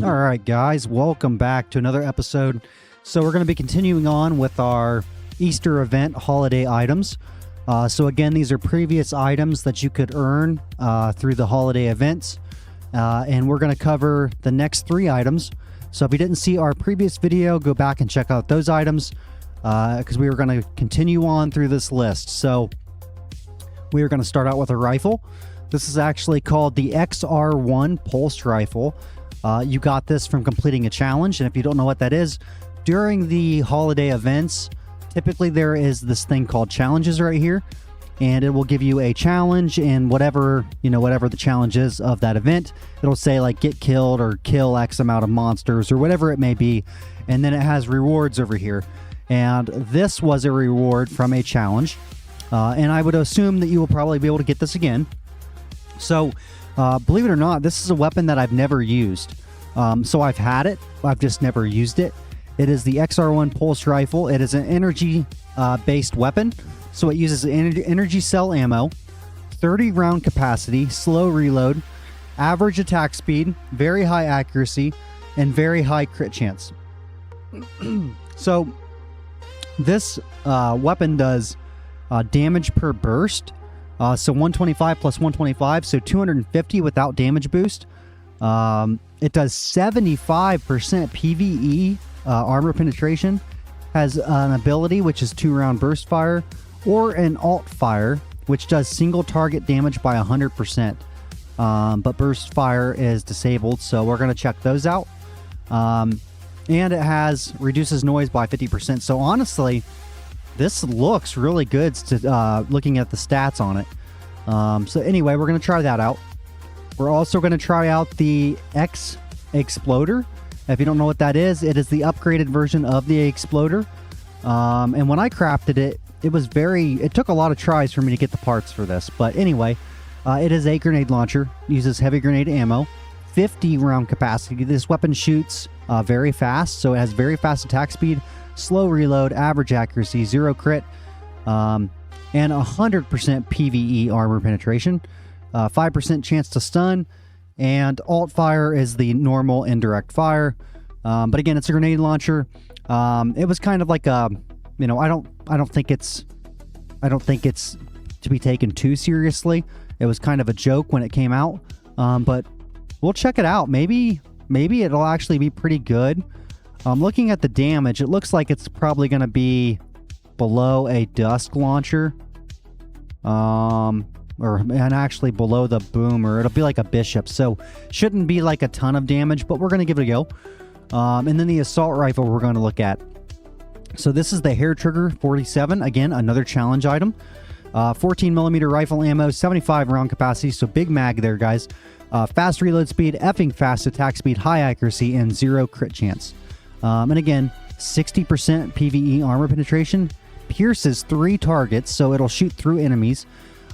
All right, guys, welcome back to another episode. So we're going to be continuing on with our Easter event holiday items. So again, these are previous items that you could earn through the holiday events. And we're going to cover the next 3 items. So if you didn't see our previous video, go back and check out those items because we were going to continue on through this list. So we are going to start out with a rifle. This is actually called the XR1 Pulse Rifle. You got this from completing a challenge, and if you don't know what that is, during the holiday events, typically there is this thing called challenges right here, and it will give you a challenge, and whatever the challenge is of that event, it'll say like get killed or kill X amount of monsters or whatever it may be, and then it has rewards over here, and this was a reward from a challenge, and I would assume that you will probably be able to get this again. So believe it or not, this is a weapon that I've never used. So I've had it, I've just never used it. It is the XR1 Pulse Rifle. It is an energy-based weapon. So it uses energy cell ammo, 30 round capacity, slow reload, average attack speed, very high accuracy, and very high crit chance. So this weapon does damage per burst. So 125 plus 125, so 250 without damage boost. It does 75% PvE armor penetration. Has an ability which is 2-round burst fire, or an alt fire, which does single target damage by 100%. But burst fire is disabled, so we're going to check those out. And it reduces noise by 50%. So honestly, this looks really good looking at the stats on it. So anyway, we're going to try that out. We're also going to try out the X Exploder. If you don't know what that is, it is the upgraded version of the Exploder. And when I crafted it, it took a lot of tries for me to get the parts for this. But anyway, it is a grenade launcher, uses heavy grenade ammo, 50 round capacity. This weapon shoots very fast, so it has very fast attack speed, slow reload, average accuracy, 0 crit, and 100% PvE armor penetration, 5% chance to stun, and alt fire is the normal indirect fire. But again, it's a grenade launcher. It was kind of like a, I don't think it's to be taken too seriously. It was kind of a joke when it came out. But we'll check it out. Maybe it'll actually be pretty good. Looking at the damage, it looks like it's probably going to be below a dusk launcher, and actually below the boomer. It'll be like a bishop, so shouldn't be like a ton of damage, but we're going to give it a go. And then the assault rifle we're going to look at. So this is the Hair Trigger 47. Again, another challenge item. 14mm rifle ammo, 75 round capacity, so big mag there, guys. Fast reload speed, effing fast attack speed, high accuracy, and 0 crit chance. And again, 60% PvE armor penetration, pierces 3 targets, so it'll shoot through enemies,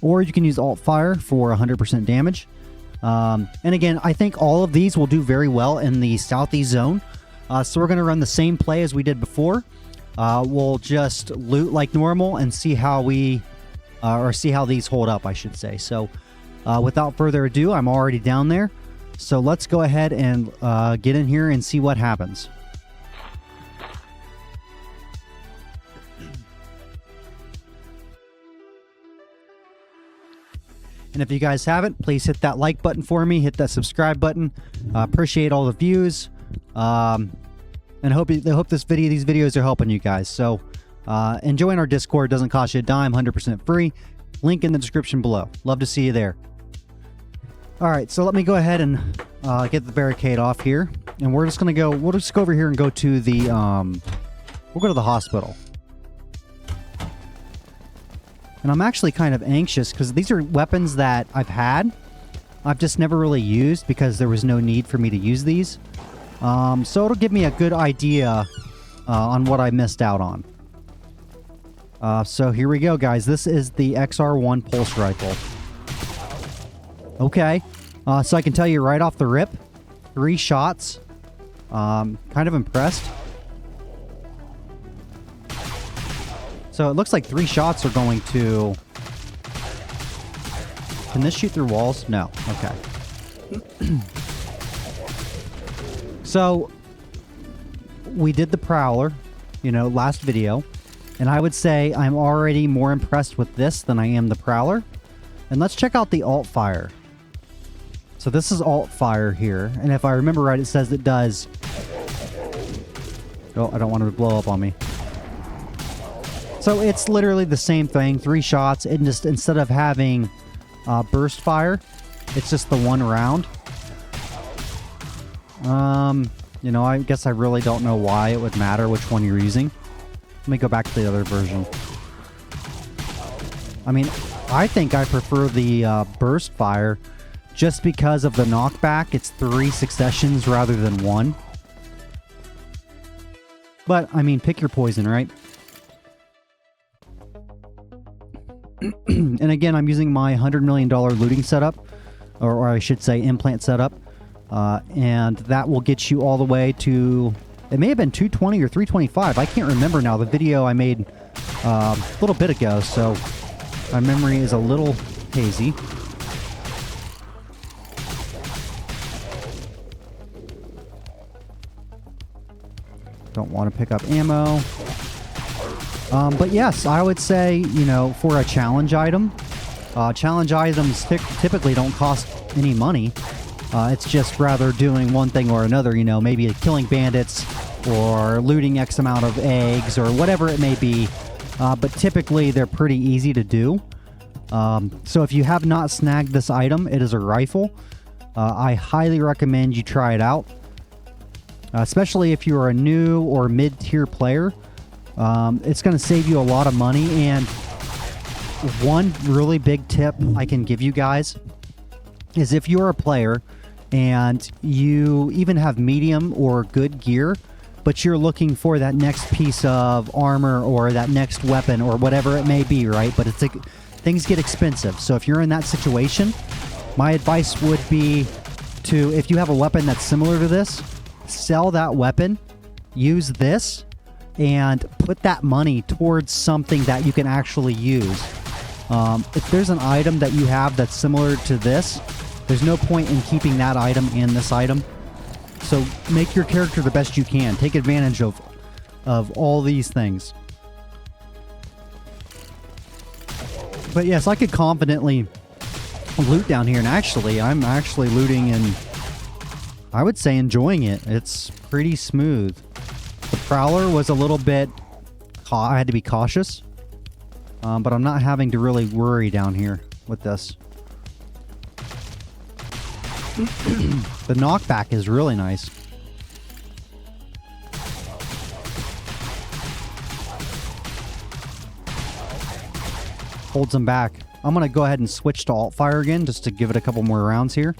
or you can use alt fire for 100% damage. And again, I think all of these will do very well in the southeast zone. So we're going to run the same play as we did before. We'll just loot like normal and see how these hold up, I should say. So without further ado, I'm already down there. So let's go ahead and get in here and see what happens. And if you guys haven't, please hit that like button for me. Hit that subscribe button. Appreciate all the views. And I hope these videos are helping you guys. So join our Discord. Doesn't cost you a dime. 100% free. Link in the description below. Love to see you there. All right, so let me go ahead and get the barricade off here. And we're just going to go... We'll just go over here and go to the... we'll go to the hospital. And I'm actually kind of anxious because these are weapons that I've had. I've just never really used because there was no need for me to use these. So it'll give me a good idea on what I missed out on. So here we go, guys. This is the XR1 Pulse Rifle. Okay. So I can tell you right off the rip, 3 shots. Kind of impressed. So it looks like 3 shots are going to... Can this shoot through walls? No. Okay. So we did the Prowler, you know, last video, and I would say I'm already more impressed with this than I am the Prowler. And let's check out the alt fire. So this is alt fire here, and if I remember right, it says it does... Oh, I don't want it to blow up on me. So it's literally the same thing, 3 shots, and just instead of having burst fire, it's just the 1 round. You know, I guess I really don't know why it would matter which one you're using. Let me go back to the other version. I mean, I think I prefer the burst fire just because of the knockback. It's 3 successions rather than 1. But, I mean, pick your poison, right? And again, I'm using my $100 million looting setup, or I should say implant setup. And that will get you all the way to... It may have been 220 or 325. I can't remember now. The video I made a little bit ago, so my memory is a little hazy. Don't want to pick up ammo. But yes, I would say, you know, for a challenge item, challenge items typically don't cost any money. It's just rather doing one thing or another, you know, maybe killing bandits or looting X amount of eggs or whatever it may be. But typically they're pretty easy to do. So if you have not snagged this item, it is a rifle. I highly recommend you try it out. Especially if you're a new or mid-tier player. It's going to save you a lot of money. And one really big tip I can give you guys is if you're a player and you even have medium or good gear, but you're looking for that next piece of armor or that next weapon or whatever it may be, right? But it's like, things get expensive. So if you're in that situation, my advice would be to, if you have a weapon that's similar to this, sell that weapon, use this, and put that money towards something that you can actually use. If there's an item that you have that's similar to this, there's no point in keeping that item and this item. So make your character the best you can. Take advantage of all these things. But yes, I could confidently loot down here, and actually, I'm actually looting and I would say enjoying it. It's pretty smooth. The Prowler was a little bit... I had to be cautious. But I'm not having to really worry down here with this. The knockback is really nice. Holds them back. I'm going to go ahead and switch to alt fire again just to give it a couple more rounds here.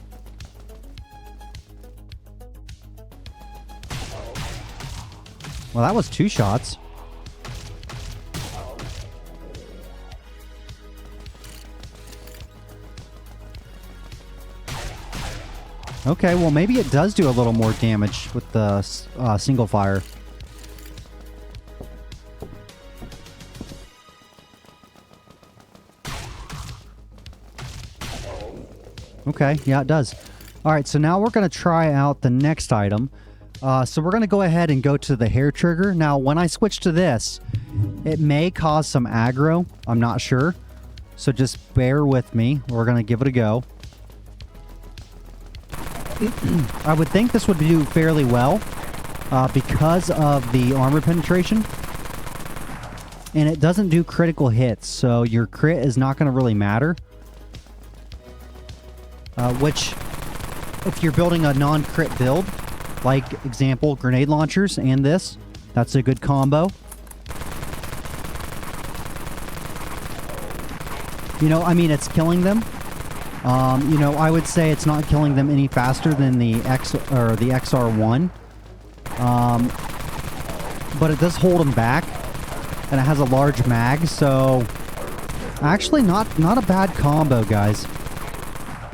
Well, that was 2 shots. Okay, well, maybe it does do a little more damage with the single fire. Okay, yeah, it does. All right, so now we're going to try out the next item. So we're going to go ahead and go to the hair trigger. Now, when I switch to this, it may cause some aggro. I'm not sure. So just bear with me. We're going to give it a go. I would think this would do fairly well because of the armor penetration. And it doesn't do critical hits, so your crit is not going to really matter. Which, if you're building a non-crit build, like example, grenade launchers and this, that's a good combo. You know, I mean, it's killing them. You know, I would say it's not killing them any faster than the the XR1. But it does hold them back, and it has a large mag, so actually not a bad combo, guys.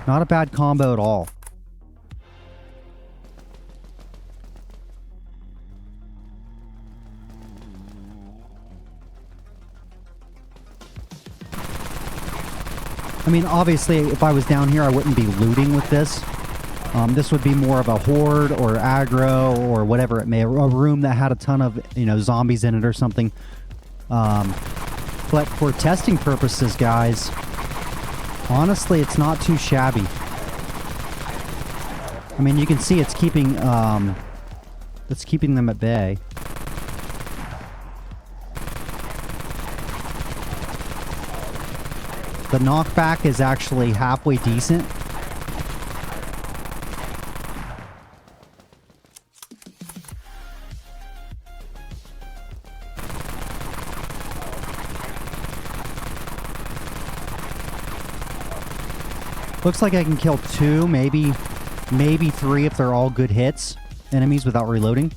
Not a bad combo at all. I mean, obviously, if I was down here, I wouldn't be looting with this. This would be more of a horde or aggro or whatever it may, a room that had a ton of, zombies in it or something. But for testing purposes, guys, honestly, it's not too shabby. I mean, you can see it's keeping them at bay. The knockback is actually halfway decent. Looks like I can kill 2, maybe 3 if they're all good hits. Enemies without reloading.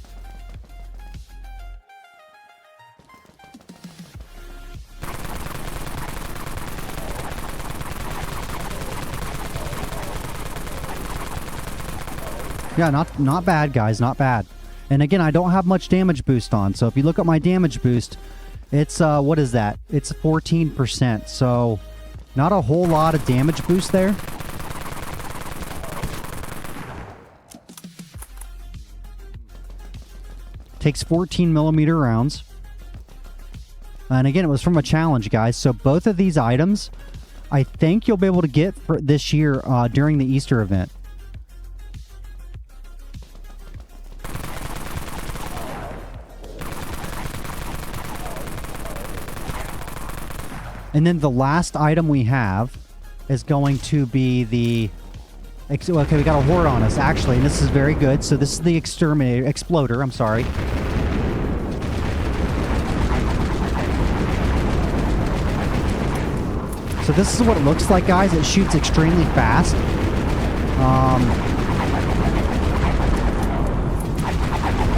Yeah, not bad, guys, not bad. And again, I don't have much damage boost on, so if you look at my damage boost, it's, what is that? It's 14%, so not a whole lot of damage boost there. Takes 14mm rounds. And again, it was from a challenge, guys, so both of these items, I think you'll be able to get for this year during the Easter event. And then the last item we have is going to be the... Okay, we got a horde on us, actually, and this is very good. So this is the exploder, I'm sorry. So this is what it looks like, guys. It shoots extremely fast.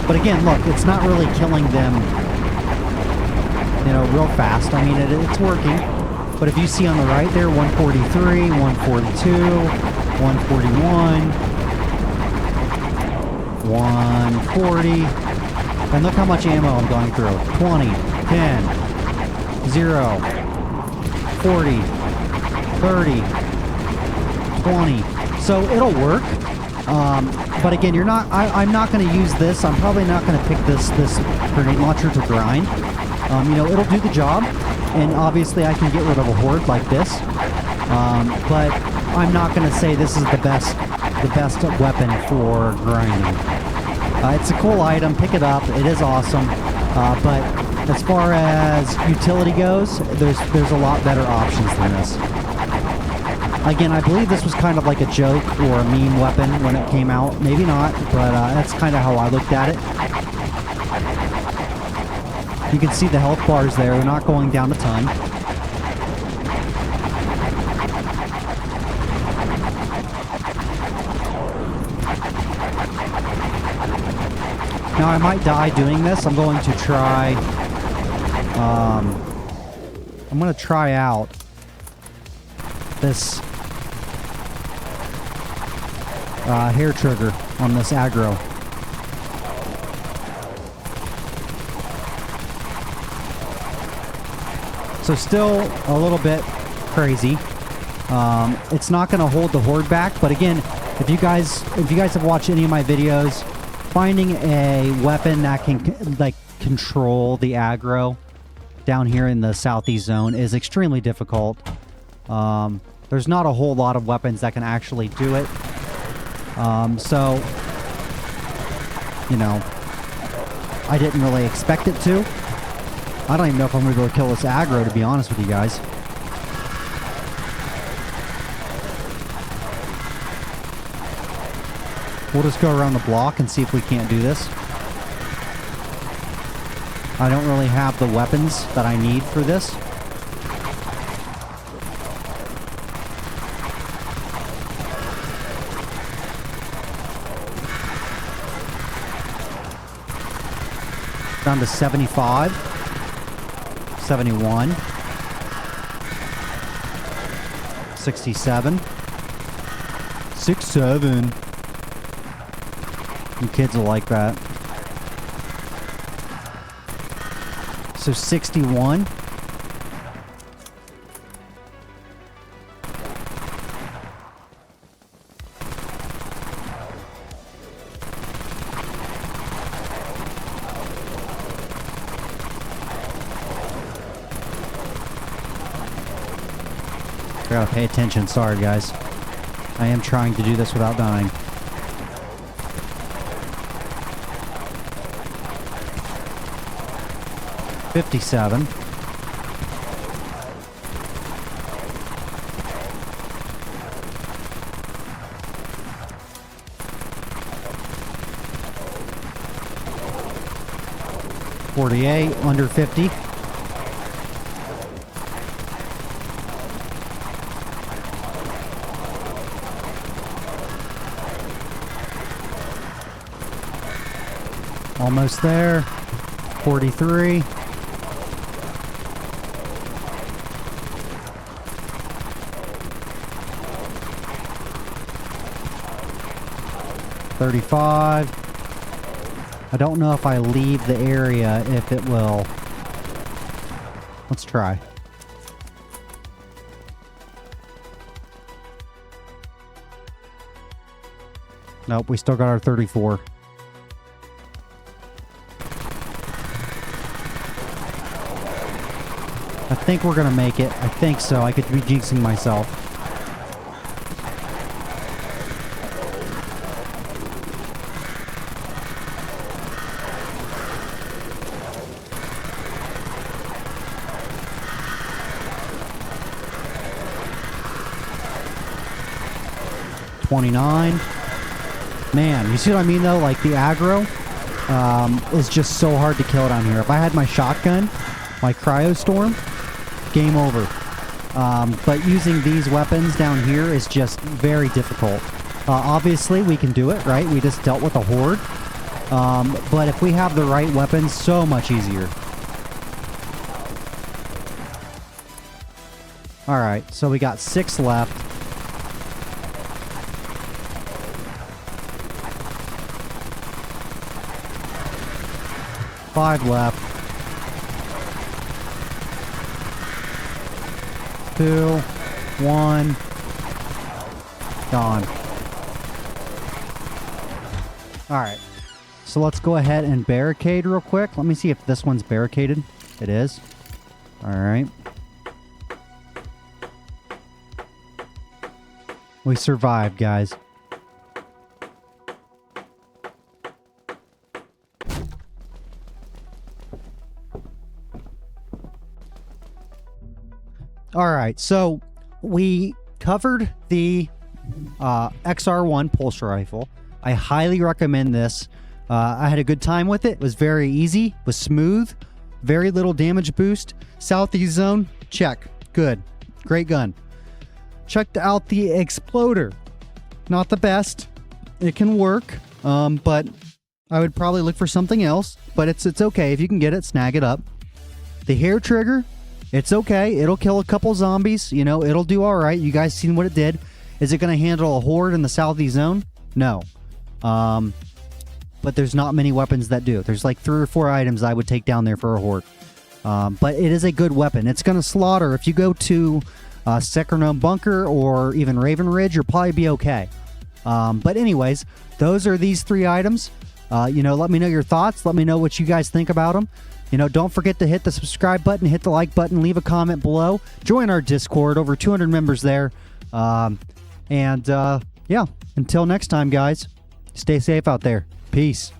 But again, look, it's not really killing them, real fast. I mean, it's working. But if you see on the right there, 143, 142, 141, 140. And look how much ammo I'm going through. 20, 10, 0, 40, 30, 20. So it'll work. But again, I'm not going to use this. I'm probably not going to pick this grenade launcher to grind. It'll do the job, and obviously I can get rid of a horde like this. But I'm not going to say this is the best weapon for grinding. It's a cool item. Pick it up. It is awesome. But as far as utility goes, there's a lot better options than this. Again, I believe this was kind of like a joke or a meme weapon when it came out. Maybe not, but that's kind of how I looked at it. You can see the health bars there. They're not going down a ton. Now, I might die doing this. I'm going to try... I'm going to try out this hair trigger on this aggro. So still a little bit crazy. It's not going to hold the horde back, but again, if you guys have watched any of my videos, finding a weapon that can control the aggro down here in the southeast zone is extremely difficult. There's not a whole lot of weapons that can actually do it. So, I didn't really expect it to. I don't even know if I'm going to be able to kill this aggro, to be honest with you guys. We'll just go around the block and see if we can't do this. I don't really have the weapons that I need for this. Down to 75, 71, 67, 67. You kids will like that. So 61. gotta pay attention. Sorry, guys. I am trying to do this without dying. $57. $48, under 50. Almost there. 43. $35. I don't know if I leave the area if it will. Let's try. Nope, we still got our 34. I think we're gonna make it. I think so. I could be jinxing myself. $29. Man, you see what I mean though? Like the aggro is just so hard to kill down here. If I had my shotgun, my cryo storm, game over. But using these weapons down here is just very difficult. Obviously, we can do it, right? We just dealt with a horde. But if we have the right weapons, so much easier. Alright, so we got 6 left. Five left. 2, 1. Gone. Alright. So let's go ahead and barricade real quick. Let me see if this one's barricaded. It is. Alright. We survived, guys. Alright, so we covered the XR1 pulse rifle. I highly recommend this. I had a good time with it. It was very easy, was smooth, very little damage boost. Southeast zone, check. Good. Great gun. Checked out the Exploder. Not the best. It can work, but I would probably look for something else. But it's okay. If you can get it, snag it up. The hair trigger, it's okay. It'll kill a couple zombies. You know, it'll do all right. You guys seen what it did. Is it going to handle a horde in the Southeast zone? No. But there's not many weapons that do. There's like 3 or 4 items I would take down there for a horde. But it is a good weapon. It's going to slaughter. If you go to Secernome Bunker or even Raven Ridge, you'll probably be okay. But anyways, those are these 3 items. You know, let me know your thoughts. Let me know what you guys think about them. You know, don't forget to hit the subscribe button, hit the like button, leave a comment below. Join our Discord, over 200 members there. Yeah, until next time, guys, stay safe out there. Peace.